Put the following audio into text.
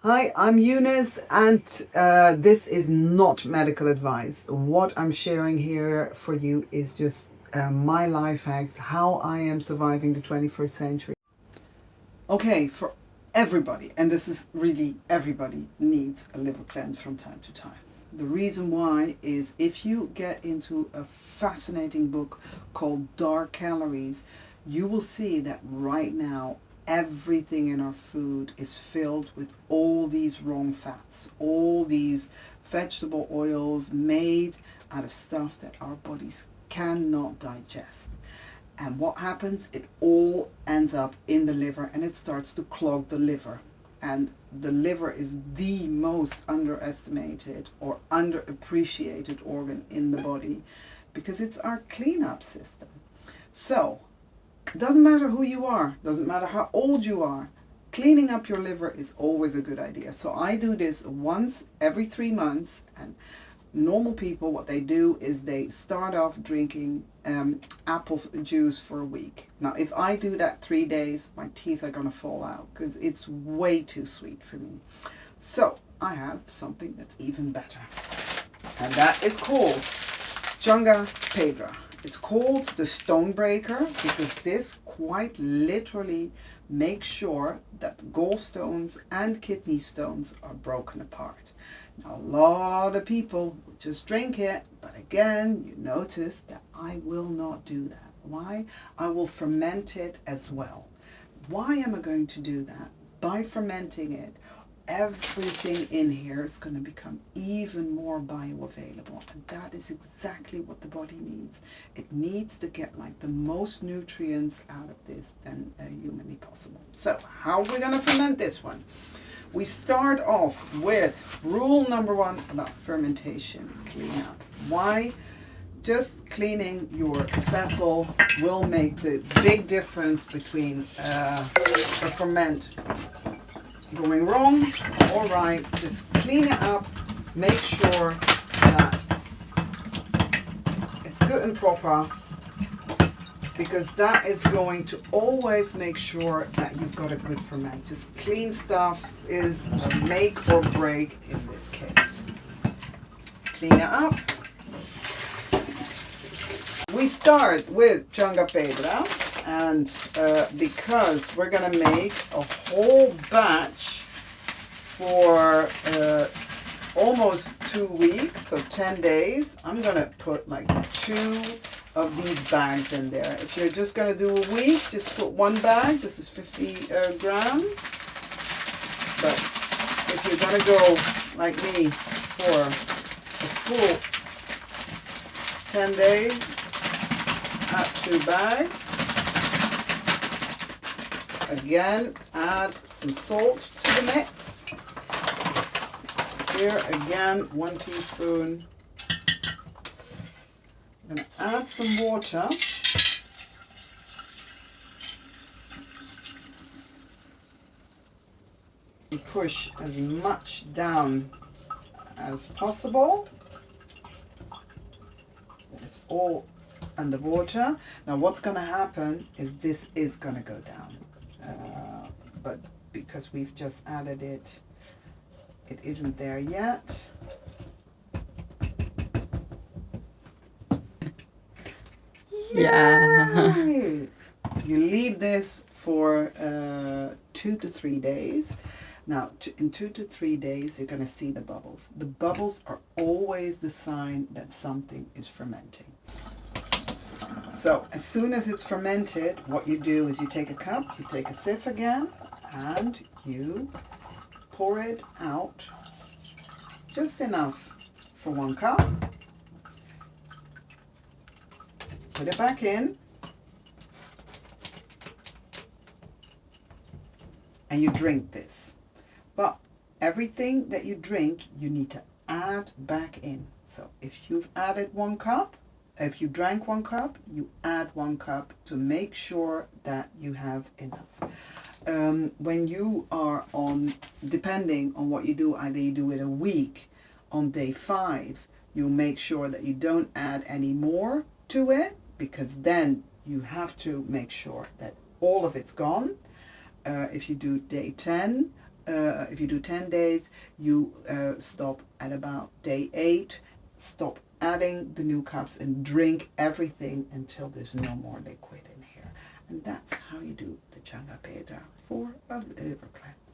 Hi, I'm Eunice, and this is not medical advice. What I'm sharing here for you is just my life hacks, how I am surviving the 21st century. Okay, for everybody, and this is really everybody needs a liver cleanse from time to time. The reason why is if you get into a fascinating book called Dark Calories, you will see that right now everything in our food is filled with all these wrong fats, all these vegetable oils made out of stuff that our bodies cannot digest. And what happens? It all ends up in the liver and it starts to clog the liver. And the liver is the most underestimated or underappreciated organ in the body because it's our cleanup system. So, it doesn't matter who you are, doesn't matter how old you are, cleaning up your liver is always a good idea. So I do this once every 3 months, and normal people, what they do is they start off drinking apple juice for a week. Now, if I do that 3 days, my teeth are going to fall out because it's way too sweet for me. So I have something that's even better, and that is called Chanca Piedra. It's called the stone breaker because this quite literally makes sure that gallstones and kidney stones are broken apart. Now, a lot of people just drink it, but again, you notice that I will not do that. Why? I will ferment it as well. Why am I going to do that? By fermenting it, everything in here is going to become even more bioavailable, and that is exactly what the body needs. It needs to get like the most nutrients out of this than humanly possible. So how are we going to ferment this one? We start off with rule number 1 about fermentation cleanup. Why? Just cleaning your vessel will make the big difference between a ferment going wrong or right. Just clean it up, make sure that it's good and proper, because that is going to always make sure that you've got a good ferment. Just clean stuff is a make or break in this case. Clean it up. We start with Chanca Piedra, and because we're going to make a whole batch for almost 2 weeks, so 10 days, I'm going to put like 2 of these bags in there. If you're just going to do a week, just put 1 bag. This is 50 grams. But if you're going to go like me for a full 10 days, add 2 bags. Again, add some salt to the mix. Here again, 1 teaspoon. I'm going to add some water. And push as much down as possible. It's all underwater. Now what's going to happen is this is going to go down. But because we've just added it, it isn't there yet. Yeah. You leave this for 2 to 3 days. Now, in 2 to 3 days, you're going to see the bubbles. The bubbles are always the sign that something is fermenting. So, as soon as it's fermented, what you do is you take a cup, you take a sieve again, and you pour it out just enough for 1 cup. Put it back in. And you drink this. But everything that you drink, you need to add back in. So if you've added 1 cup, if you drank 1 cup, you add 1 cup to make sure that you have enough. When you are on, depending on what you do, either you do it a week, on day 5, you make sure that you don't add any more to it, because then you have to make sure that all of it's gone. If you do day 10, if you do 10 days, you stop at about day 8, stop adding the new cups and drink everything until there's no more liquid in here. And that's how you do the Chanca Piedra for a liver cleanse.